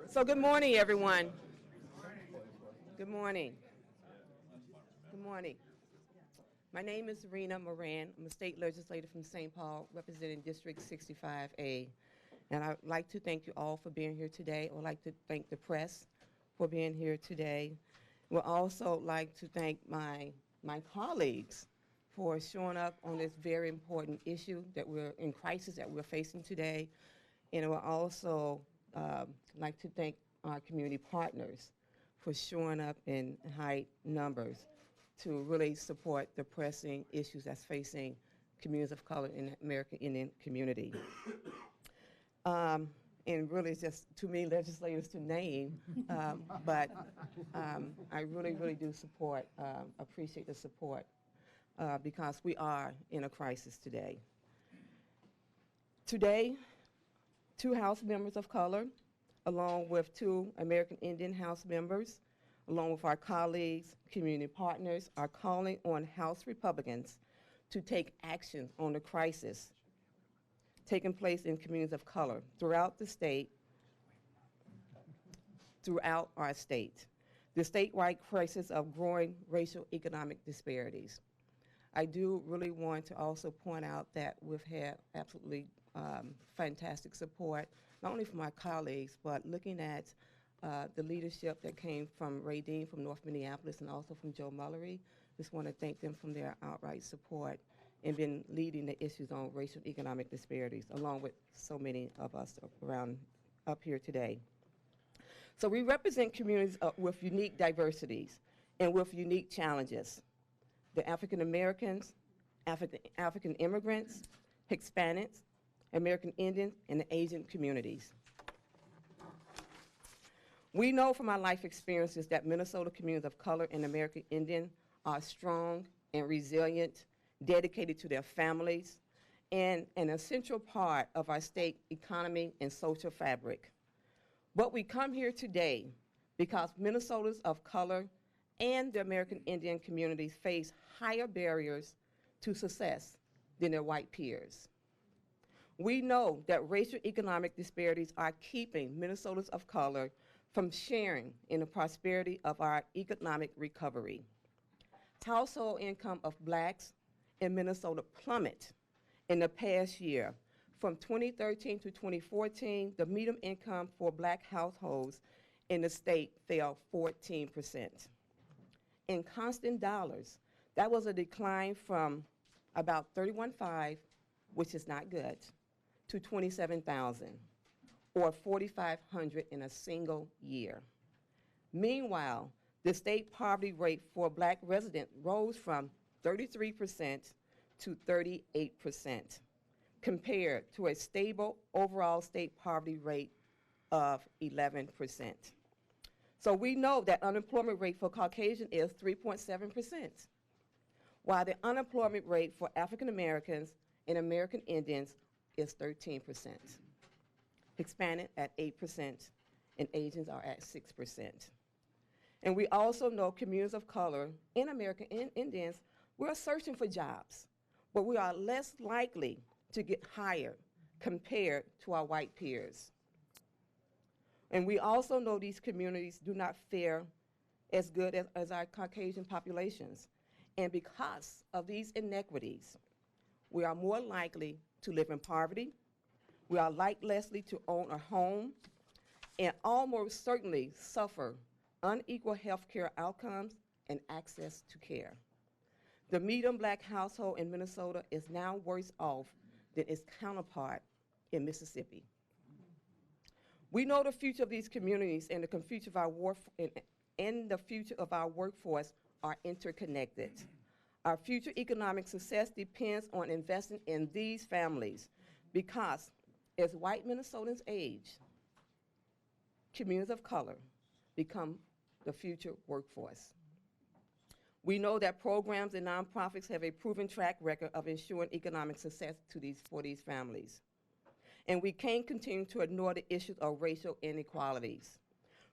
So good morning, everyone. Good morning. Good morning. My name is Rena Moran. I'm a state legislator from St. Paul, representing District 65A. And I'd like to thank you all for being here today. I would like to thank the press for being here today. We'd also like to thank my colleagues for showing up on this very important issue that we're in crisis that we're facing today. And I would also like to thank our community partners for showing up in high numbers to really support the pressing issues that's facing communities of color in the American Indian community. And really it's just too many legislators to name, but I really do support, appreciate the support because we are in a crisis today. Today, 2 House members of color, along with 2 American Indian House members, along with our colleagues, community partners, are calling on House Republicans to take action on the crisis taking place in communities of color throughout the state, throughout our state. The statewide crisis of growing racial economic disparities. I do really want to also point out that we've had absolutely fantastic support, not only from my colleagues, but looking at the leadership that came from Ray Dean from North Minneapolis and also from Joe Mullery. Just want to thank them for their outright support and been leading the issues on racial economic disparities, along with so many of us around up here today. So we represent communities with unique diversities and with unique challenges. The African Americans, African immigrants, Hispanics, American Indians, and the Asian communities. We know from our life experiences that Minnesota communities of color and American Indian are strong and resilient, dedicated to their families, and an essential part of our state economy and social fabric. But we come here today because Minnesotans of color and the American Indian communities face higher barriers to success than their white peers. We know that racial economic disparities are keeping Minnesotans of color from sharing in the prosperity of our economic recovery. Household income of blacks in Minnesota plummet in the past year. From 2013 to 2014, the median income for black households in the state fell 14%. In constant dollars, that was a decline from about $31,500, which is not good, to $27,000, or $4,500 in a single year. Meanwhile, the state poverty rate for black residents rose from 33% to 38%, compared to a stable overall state poverty rate of 11%. So we know that unemployment rate for Caucasian is 3.7%, while the unemployment rate for African Americans and American Indians is 13%. Hispanic at 8%, and Asians are at 6%. And we also know communities of color and American Indians, we're searching for jobs, but we are less likely to get hired compared to our white peers. And we also know these communities do not fare as good as our Caucasian populations. And because of these inequities, we are more likely to live in poverty, we are less likely to own a home, and almost certainly suffer unequal health care outcomes and access to care. The median black household in Minnesota is now worse off than its counterpart in Mississippi. We know the future of these communities and the future of our workforce are interconnected. Our future economic success depends on investing in these families because as white Minnesotans age, communities of color become the future workforce. We know that programs and nonprofits have a proven track record of ensuring economic success for these families. And we can't continue to ignore the issues of racial inequalities,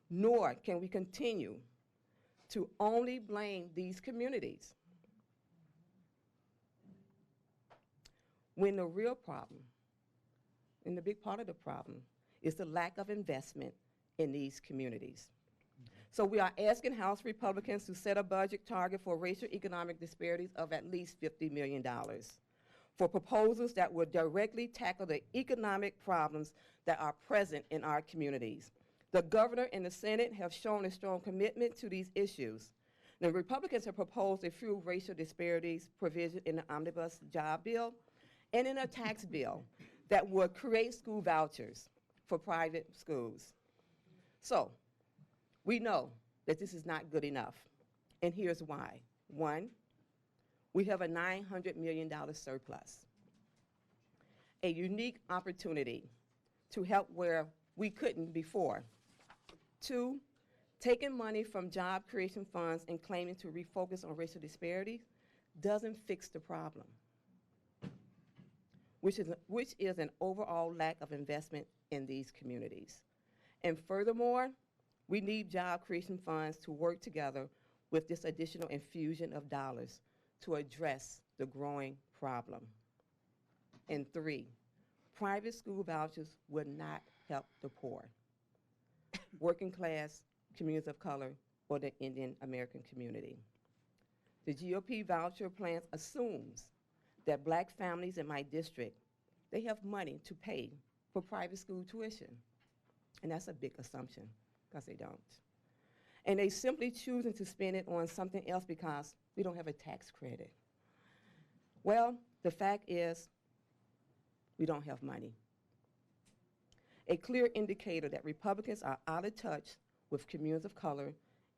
nor can we continue to only blame these communities when the real problem and the big part of the problem, is the lack of investment in these communities. So we are asking House Republicans to set a budget target for racial economic disparities of at least $50 million for proposals that will directly tackle the economic problems that are present in our communities. The governor and the Senate have shown a strong commitment to these issues. The Republicans have proposed a few racial disparities provision in the omnibus job bill and in a tax bill that would create school vouchers for private schools. So, we know that this is not good enough, and here's why. One, we have a $900 million surplus, a unique opportunity to help where we couldn't before. Two, taking money from job creation funds and claiming to refocus on racial disparities doesn't fix the problem, which is an overall lack of investment in these communities. And furthermore, we need job creation funds to work together with this additional infusion of dollars to address the growing problem. And three, private school vouchers would not help the poor, working class, communities of color, or the Indian American community. The GOP voucher plan assumes that black families in my district, they have money to pay for private school tuition. And that's a big assumption, because they don't. And they simply choosing to spend it on something else because we don't have a tax credit. Well, the fact is, we don't have money. A clear indicator that Republicans are out of touch with communities of color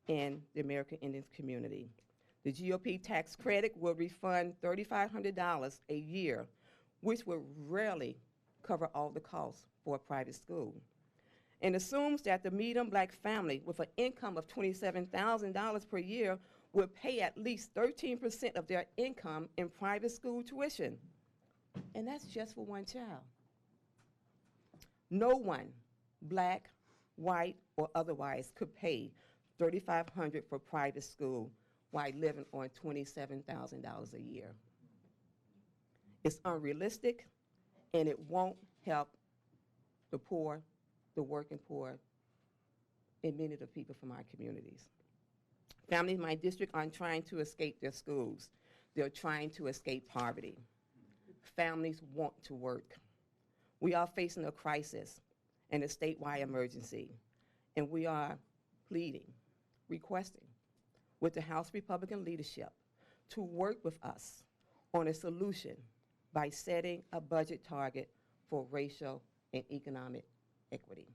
and the American Indian community. The GOP tax credit will refund $3,500 a year, which will rarely cover all the costs for a private school, and assumes that the median black family with an income of $27,000 per year will pay at least 13% of their income in private school tuition. And that's just for one child. No one, black, white, or otherwise, could pay $3,500 for private school while living on $27,000 a year. It's unrealistic, and it won't help the poor, the working poor, and many of the people from our communities. Families in my district aren't trying to escape their schools. They're trying to escape poverty. Families want to work. We are facing a crisis and a statewide emergency, and we are pleading, requesting with the House Republican leadership to work with us on a solution by setting a budget target for racial and economic equity.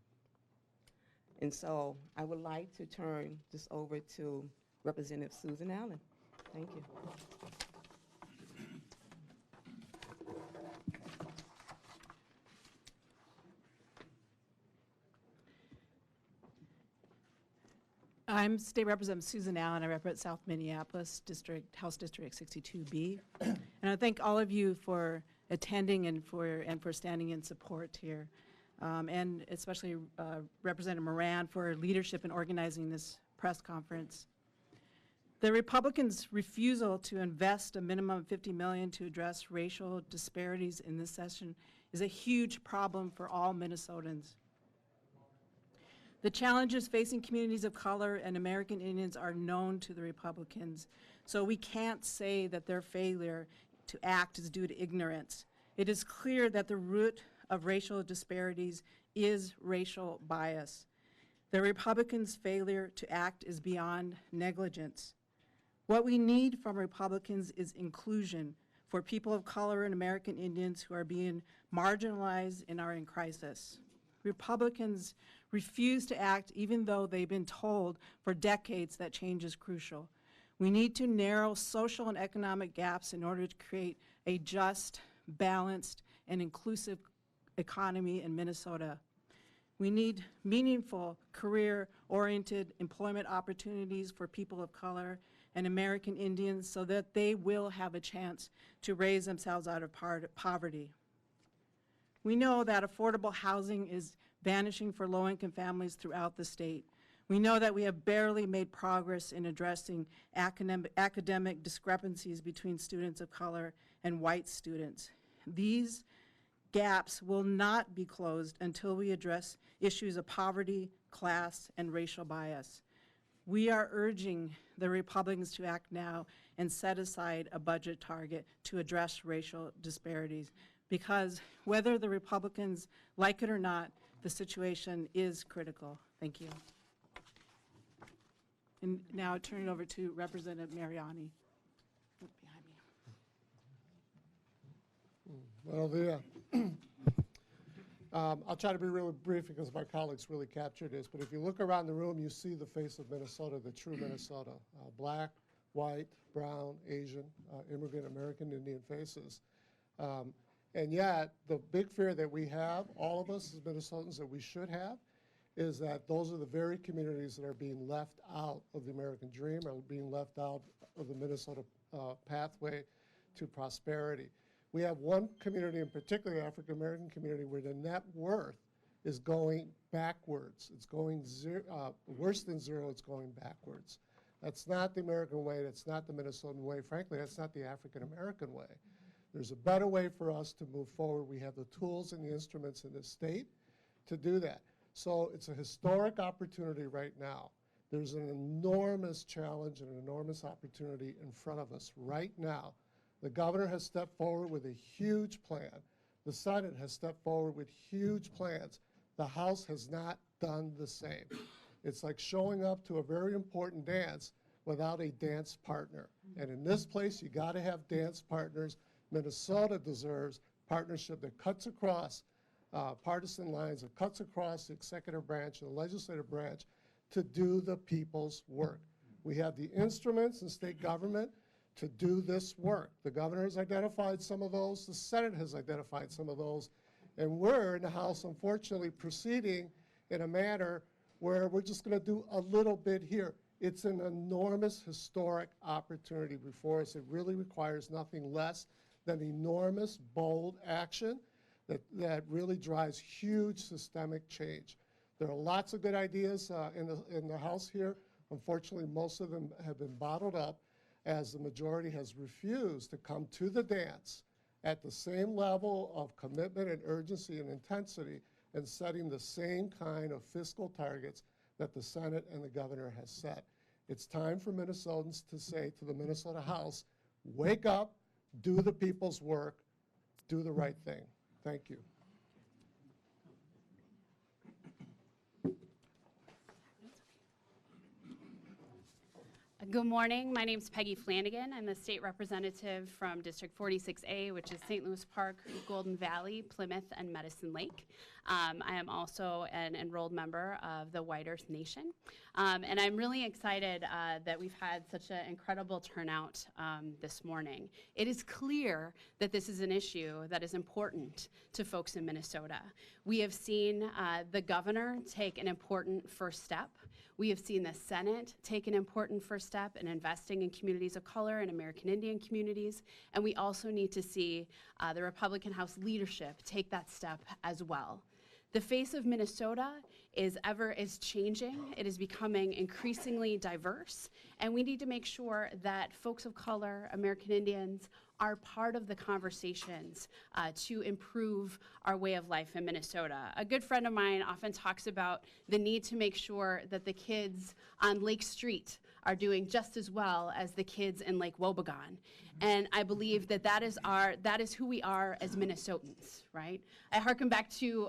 And so I would like to turn this over to Representative Susan Allen. Thank you. I'm State Representative Susan Allen. I represent South Minneapolis District, House District 62B. And I thank all of you for attending and for standing in support here. And especially Representative Moran for leadership in organizing this press conference. The Republicans' refusal to invest a minimum of $50 million to address racial disparities in this session is a huge problem for all Minnesotans. The challenges facing communities of color and American Indians are known to the Republicans, so we can't say that their failure to act is due to ignorance. It is clear that the root of racial disparities is racial bias. The Republicans' failure to act is beyond negligence. What we need from Republicans is inclusion for people of color and American Indians who are being marginalized and are in crisis. Republicans refuse to act even though they've been told for decades that change is crucial. We need to narrow social and economic gaps in order to create a just, balanced, and inclusive economy in Minnesota. We need meaningful, career-oriented employment opportunities for people of color and American Indians so that they will have a chance to raise themselves out of poverty. We know that affordable housing is vanishing for low-income families throughout the state. We know that we have barely made progress in addressing academic discrepancies between students of color and white students. These gaps will not be closed until we address issues of poverty, class, and racial bias. We are urging the Republicans to act now and set aside a budget target to address racial disparities, because whether the Republicans like it or not, the situation is critical. Thank you. And now I turn it over to Representative Mariani. Behind me. Well, I'll try to be really brief because my colleagues really captured this, but if you look around the room, you see the face of Minnesota, the true Minnesota. Black, white, brown, Asian, immigrant, American, Indian faces. And yet, the big fear that we have, all of us as Minnesotans, that we should have, is that those are the very communities that are being left out of the American dream, are being left out of the Minnesota pathway to prosperity. We have one community in particular, the African American community, where the net worth is going backwards. It's going worse than zero, it's going backwards. That's not the American way, that's not the Minnesotan way. Frankly, that's not the African American way. There's a better way for us to move forward. We have the tools and the instruments in this state to do that. So it's a historic opportunity right now. There's an enormous challenge and an enormous opportunity in front of us right now. The governor has stepped forward with a huge plan. The Senate has stepped forward with huge plans. The House has not done the same. It's like showing up to a very important dance without a dance partner. And in this place, you gotta have dance partners. Minnesota deserves partnership that cuts across partisan lines, that cuts across the executive branch and the legislative branch to do the people's work. We have the instruments in state government to do this work. The governor has identified some of those, the Senate has identified some of those, and we're in the House, unfortunately, proceeding in a manner where we're just gonna do a little bit here. It's an enormous historic opportunity before us. It really requires nothing less than enormous, bold action that really drives huge systemic change. There are lots of good ideas in the House here. Unfortunately, most of them have been bottled up as the majority has refused to come to the dance at the same level of commitment and urgency and intensity and setting the same kind of fiscal targets that the Senate and the governor has set. It's time for Minnesotans to say to the Minnesota House, wake up, do the people's work, do the right thing. Thank you. Good morning. My name is Peggy Flanagan. I'm the state representative from District 46A, which is St. Louis Park, Golden Valley, Plymouth, and Medicine Lake. I am also an enrolled member of the White Earth Nation. And I'm really excited that we've had such an incredible turnout this morning. It is clear that this is an issue that is important to folks in Minnesota. We have seen the governor take an important first step. We have seen the Senate take an important first step in investing in communities of color and American Indian communities, and we also need to see the Republican House leadership take that step as well. The face of Minnesota is changing. It is becoming increasingly diverse, and we need to make sure that folks of color, American Indians, are part of the conversations to improve our way of life in Minnesota. A good friend of mine often talks about the need to make sure that the kids on Lake Street are doing just as well as the kids in Lake Wobegon. And I believe that that is who we are as Minnesotans, right? I hearken back to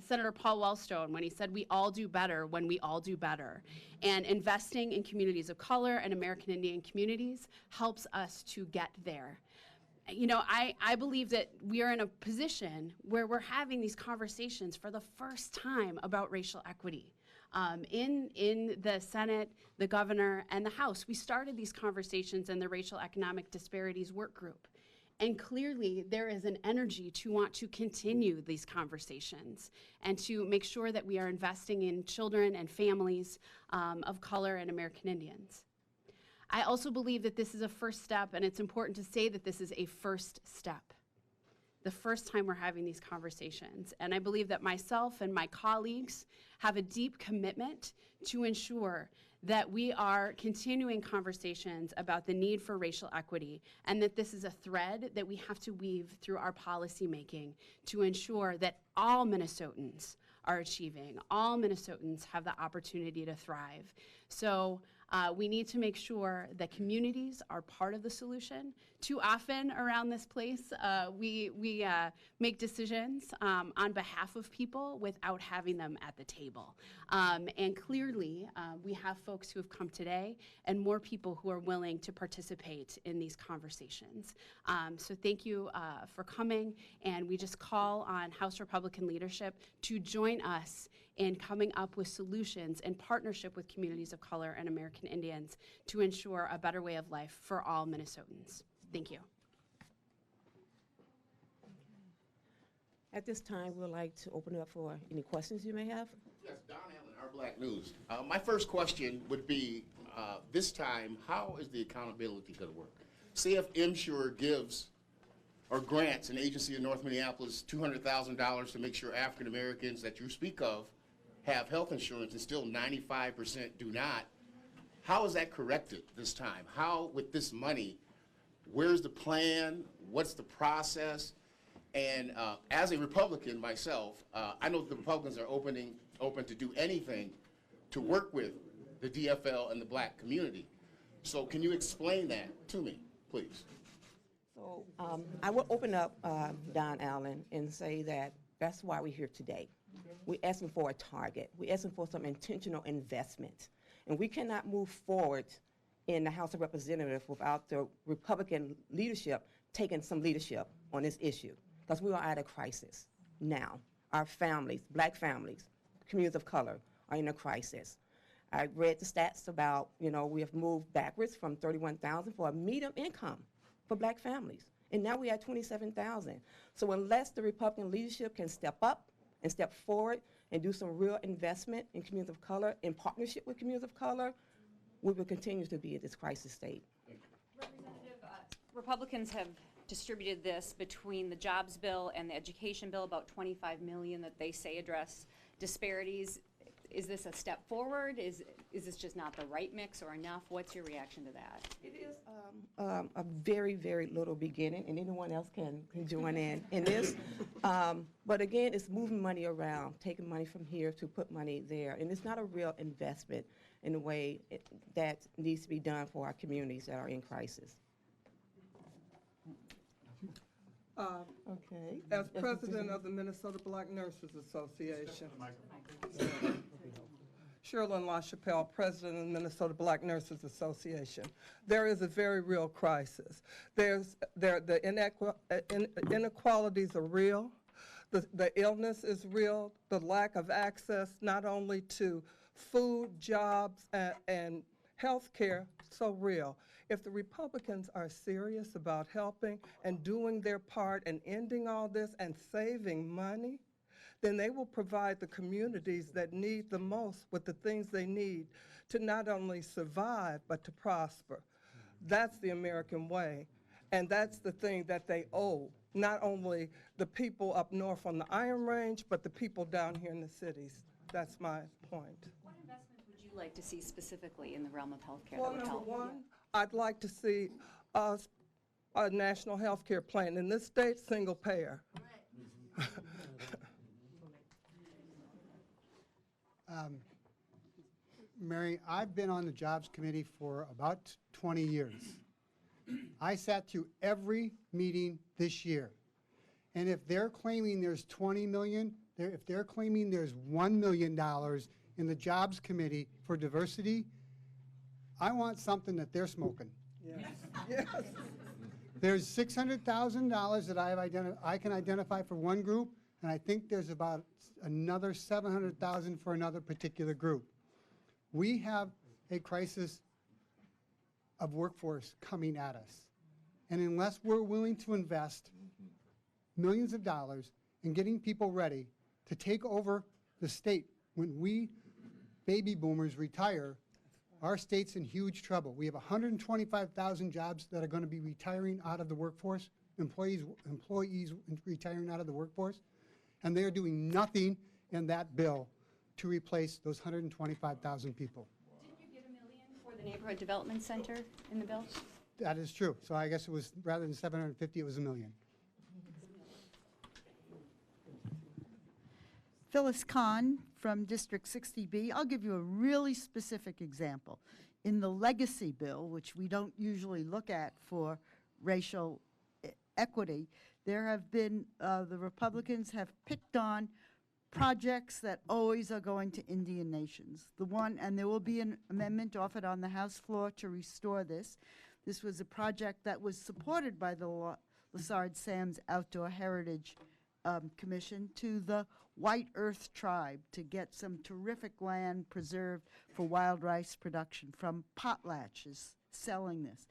Senator Paul Wellstone when he said we all do better when we all do better. And investing in communities of color and American Indian communities helps us to get there. You know, I believe that we are in a position where we're having these conversations for the first time about racial equity. In the Senate, the governor, and the House, we started these conversations in the Racial Economic Disparities Work Group. And clearly, there is an energy to want to continue these conversations and to make sure that we are investing in children and families of color and American Indians. I also believe that this is a first step, and it's important to say that this is a first step. The first time we're having these conversations. And I believe that myself and my colleagues have a deep commitment to ensure that we are continuing conversations about the need for racial equity, and that this is a thread that we have to weave through our policymaking to ensure that all Minnesotans are achieving, all Minnesotans have the opportunity to thrive. So we need to make sure that communities are part of the solution. Too often around this place, we make decisions on behalf of people without having them at the table. And clearly, we have folks who have come today and more people who are willing to participate in these conversations. So thank you for coming, and we just call on House Republican leadership to join us in coming up with solutions in partnership with communities of color and American Indians to ensure a better way of life for all Minnesotans. Thank you. At this time, we'd like to open it up for any questions you may have. Yes, Don Allen, Our Black News. My first question would be, this time, how is the accountability going to work? Say if MSure gives or grants an agency in North Minneapolis $200,000 to make sure African Americans that you speak of have health insurance and still 95% do not. How is that corrected this time? How, with this money, where's the plan? What's the process? And as a Republican myself, I know the Republicans are open to do anything to work with the DFL and the black community. So can you explain that to me, please? So I will open up, Don Allen, and say that that's why we're here today. We're asking for a target. We're asking for some intentional investment. And we cannot move forward in the House of Representatives without the Republican leadership taking some leadership on this issue, because we are at a crisis now. Our families, black families, communities of color are in a crisis. I read the stats about, we have moved backwards from $31,000 for a medium income for black families. And now we're at $27,000. So unless the Republican leadership can step up and step forward and do some real investment in communities of color, in partnership with communities of color, we will continue to be at this crisis state. Representative, Republicans have distributed this between the jobs bill and the education bill, about $25 million that they say address disparities. Is this a step forward? Is this just not the right mix or enough? What's your reaction to that? It is a very, very little beginning, and anyone else can join in this. But again, it's moving money around, taking money from here to put money there, and it's not a real investment in the way that needs to be done for our communities that are in crisis. Okay. As president of the Minnesota Black Nurses Association. Shirley LaChapelle, president of the Minnesota Black Nurses Association. There is a very real crisis. The inequalities are real. The illness is real. The lack of access not only to food, jobs, and health care, so real. If the Republicans are serious about helping and doing their part and ending all this and saving money, then they will provide the communities that need the most with the things they need to not only survive, but to prosper. That's the American way, and that's the thing that they owe, not only the people up north on the Iron Range, but the people down here in the cities. That's my point. What investments would you like to see specifically in the realm of healthcare Well, that would number help? one, I'd like to see a national health care plan. In this state, single payer. Mary, I've been on the Jobs Committee for about 20 years. I sat through every meeting this year. And if they're claiming there's 20 million, if they're claiming there's $1 million in the Jobs Committee for diversity, I want something that they're smoking. Yes. Yes. There's $600,000 that I can identify for one group, and I think there's about another $700,000 for another particular group. We have a crisis of workforce coming at us. And unless we're willing to invest millions of dollars in getting people ready to take over the state when we baby boomers retire, our state's in huge trouble. We have 125,000 jobs that are going to be retiring out of the workforce, employees retiring out of the workforce, and they are doing nothing in that bill to replace those 125,000 people. Didn't you get $1 For the Neighborhood Development Center in the bill? That is true. So I guess it was, rather than 750, it was $1 million. Phyllis Kahn from District 60B. I'll give you a really specific example. In the legacy bill, which we don't usually look at for racial equity, there have been, the Republicans have picked on projects that always are going to Indian nations. And there will be an amendment offered on the House floor to restore this. This was a project that was supported by the Lessard Sam's Outdoor Heritage Commission to the White Earth Tribe to get some terrific land preserved for wild rice production from potlatches selling this.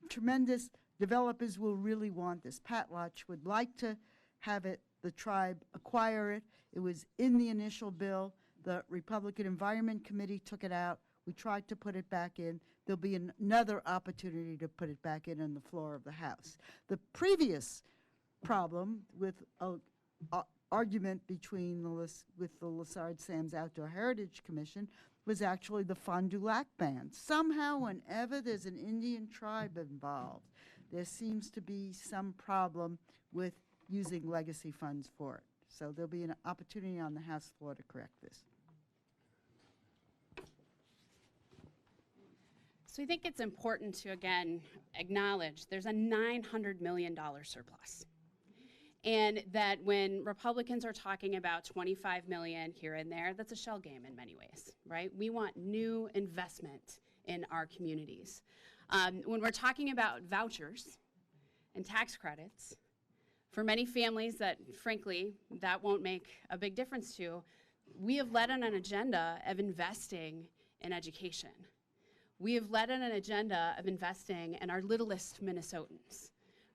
Tremendous developers will really want this. Potlatch would like to have it, the tribe acquire it. It was in the initial bill. The Republican Environment Committee took it out. We tried to put it back in. There'll be another opportunity to put it back in on the floor of the House. The previous problem with argument between with the Lessard Sam's Outdoor Heritage Commission was actually the Fond du Lac ban. Somehow, whenever there's an Indian tribe involved, there seems to be some problem with using legacy funds for it. So there'll be an opportunity on the House floor to correct this. So I think it's important to, again, acknowledge there's a $900 million surplus. And that when Republicans are talking about 25 million here and there, that's a shell game in many ways, right? We want new investment in our communities. When we're talking about vouchers and tax credits, for many families that, frankly, that won't make a big difference to, we have led on an agenda of investing in education. We have led on an agenda of investing in our littlest Minnesotans,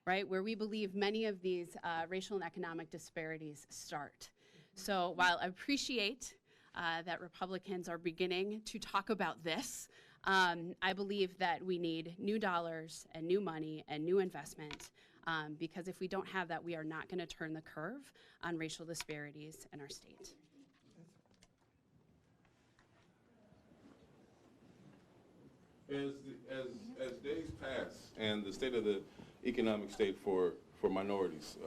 right, where we believe many of these racial and economic disparities start. So while I appreciate that Republicans are beginning to talk about this, I believe that we need new dollars and new money and new investment, because if we don't have that, we are not going to turn the curve on racial disparities in our state. As days pass and the state of the economic state for minorities,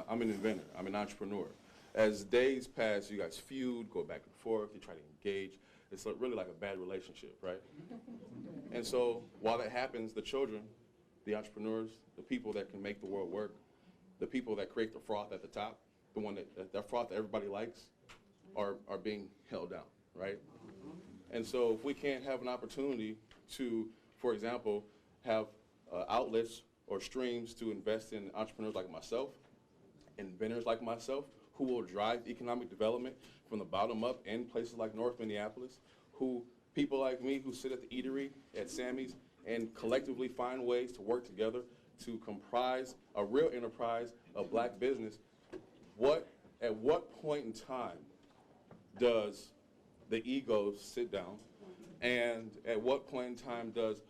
I'm an inventor, I'm an entrepreneur. As days pass, you guys feud, go back and forth, you try to engage. It's really like a bad relationship, right? And so while that happens, the children, the entrepreneurs, the people that can make the world work, the people that create the froth at the top, the one that froth that everybody likes, are being held down, right? And so if we can't have an opportunity to, for example, have outlets or streams to invest in entrepreneurs like myself, inventors like myself, who will drive economic development from the bottom up in places like North Minneapolis, people like me who sit at the eatery at Sammy's and collectively find ways to work together to comprise a real enterprise of black business, at what point in time does the ego sit down, and at what point in time does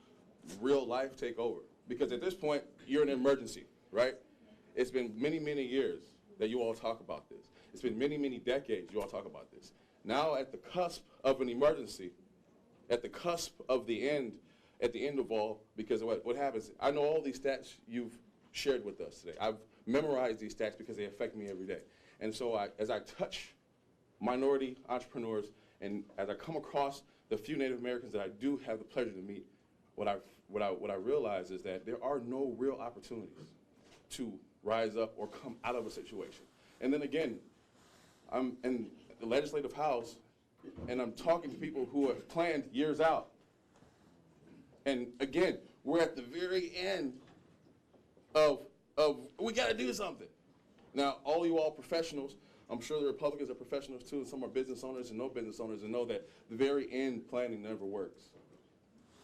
real life take over? Because at this point, you're in an emergency, right? It's been many, many years that you all talk about this. It's been many, many decades you all talk about this. Now at the cusp of an emergency, at the cusp of the end, at the end of all, because what happens, I know all these stats you've shared with us today. I've memorized these stats because they affect me every day. And so as I touch minority entrepreneurs and as I come across the few Native Americans that I do have the pleasure to meet, what I realize is that there are no real opportunities to rise up or come out of a situation. And then again, I'm in the legislative house and I'm talking to people who have planned years out. And again, we're at the very end of we gotta do something. Now, all you all professionals, I'm sure the Republicans are professionals too, and some are business owners and no business owners, and know that the very end planning never works.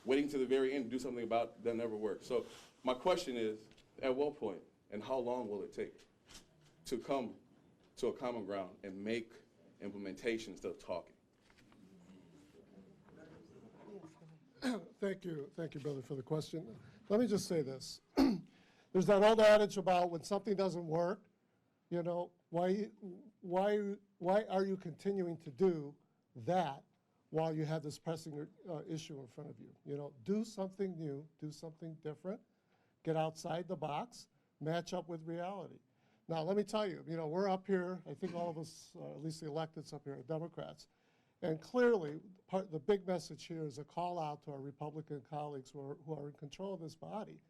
Waiting to the very end to do something about that never works. So my question is, at what point and how long will it take to come to a common ground and make implementation instead of talking? Thank you, brother, for the question. Let me just say this. There's that old adage about when something doesn't work, you know, why are you continuing to do that while you have this pressing issue in front of you. You know, do something new, do something different, get outside the box, match up with reality. Now, let me tell you, you know, we're up here, I think all of us, at least the electeds up here, are Democrats. And clearly, the big message here is a call out to our Republican colleagues who are in control of this body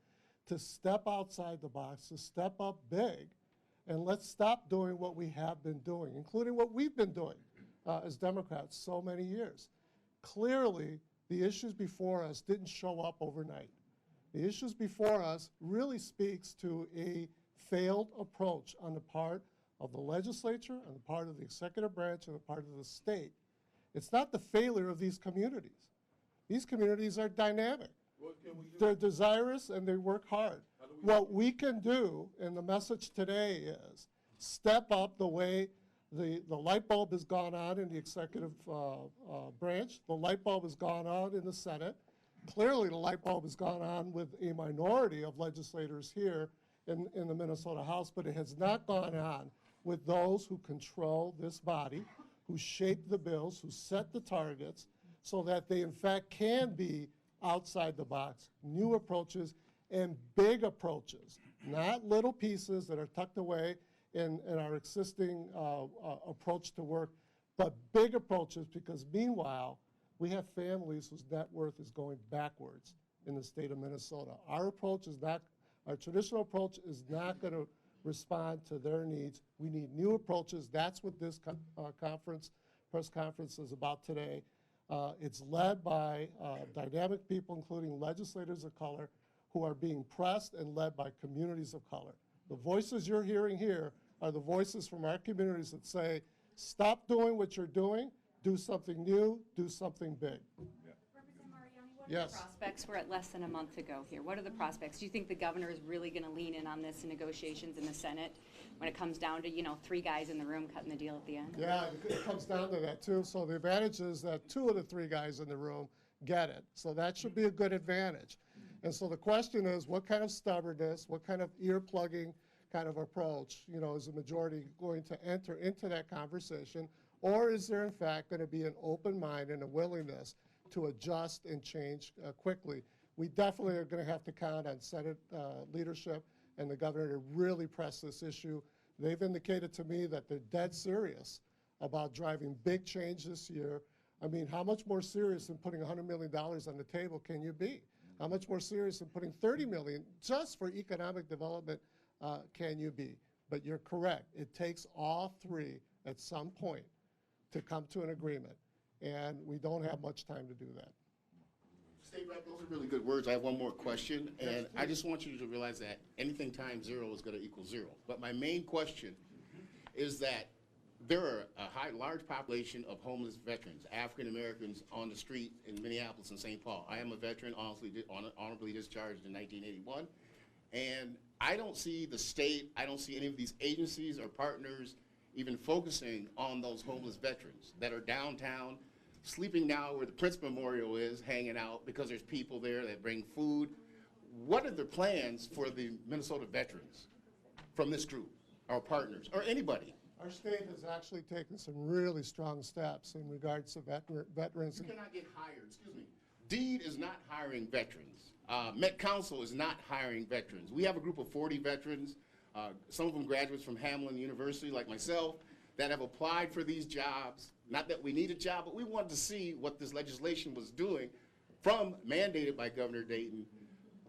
to step outside the box, to step up big, and let's stop doing what we have been doing, including what we've been doing as Democrats so many years. Clearly, the issues before us didn't show up overnight. The issues before us really speaks to a failed approach on the part of the legislature, on the part of the executive branch, and the part of the state. It's not the failure of these communities. These communities are dynamic. They're desirous and they work hard. What we can do, and the message today is, step up the way the light bulb has gone on in the executive branch. The light bulb has gone on in the Senate. Clearly, the light bulb has gone on with a minority of legislators here in the Minnesota House, but it has not gone on with those who control this body, who shape the bills, who set the targets, so that they in fact can be outside the box, new approaches and big approaches, not little pieces that are tucked away in our existing approach to work, but big approaches, because meanwhile, we have families whose net worth is going backwards in the state of Minnesota. Our traditional approach is not going to respond to their needs. We need new approaches. That's what this press conference is about today. It's led by dynamic people, including legislators of color, who are being pressed and led by communities of color. The voices you're hearing here are the voices from our communities that say, stop doing what you're doing, do something new, do something big. Representative Mariani, what are Yes. the prospects? We're at less than a month to go here. What are the prospects? Do you think the governor is really going to lean in on this in negotiations in the Senate when it comes down to, you know, 3 guys in the room cutting the deal at the end? Yeah, it comes down to that too. So the advantage is that 2 of the 3 guys in the room get it. So that should be a good advantage. And so the question is, what kind of stubbornness, what kind of ear-plugging kind of approach, you know, is the majority going to enter into that conversation? Or is there in fact going to be an open mind and a willingness to adjust and change quickly? We definitely are going to have to count on Senate leadership and the governor to really press this issue. They've indicated to me that they're dead serious about driving big change this year. I mean, how much more serious than putting $100 million on the table can you be? How much more serious than putting $30 million just for economic development can you be? But you're correct. It takes all 3 at some point to come to an agreement, and we don't have much time to do that. State Rep, those are really good words. I have one more question, and I just want you to realize that anything times 0 is going to equal 0. But my main question is that there are a large population of homeless veterans, African Americans on the street in Minneapolis and St. Paul. I am a veteran, honorably discharged in 1981, and I don't see the state, I don't see any of these agencies or partners even focusing on those homeless veterans that are downtown, sleeping now where the Prince Memorial is, hanging out because there's people there that bring food. What are the plans for the Minnesota veterans from this group, our partners, or anybody? Our state has actually taken some really strong steps in regards to veterans. You cannot get hired, excuse me. DEED is not hiring veterans. Met Council is not hiring veterans. We have a group of 40 veterans, some of them graduates from Hamline University like myself, that have applied for these jobs. Not that we need a job, but we wanted to see what this legislation was doing from mandated by Governor Dayton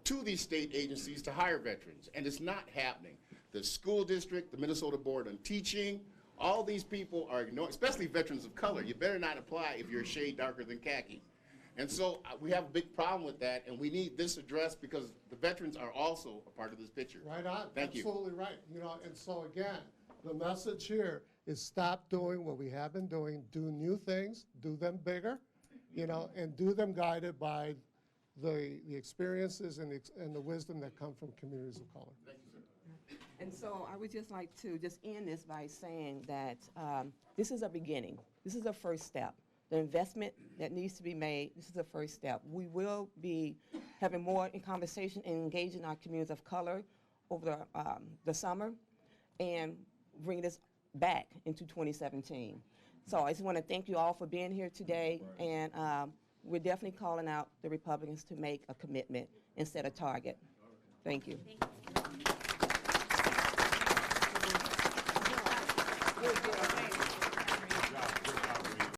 to these state agencies to hire veterans, and it's not happening. The school district, the Minnesota Board on Teaching, all these people are ignoring, especially veterans of color. You better not apply if you're a shade darker than khaki. And so we have a big problem with that, and we need this addressed because the veterans are also a part of this picture. Right on. Thank you. Absolutely right. You know, and so again, the message here is stop doing what we have been doing, do new things, do them bigger, you know, and do them guided by the experiences and the wisdom that come from communities of color. Thank you, sir. And so I would just like to just end this by saying that this is a beginning. This is a first step. The investment that needs to be made, this is the first step. We will be having more in conversation and engaging our communities of color over the summer and bring this back into 2017. So I just want to thank you all for being here today, and we're definitely calling out the Republicans to make a commitment and set a target. Thank you. Thank you.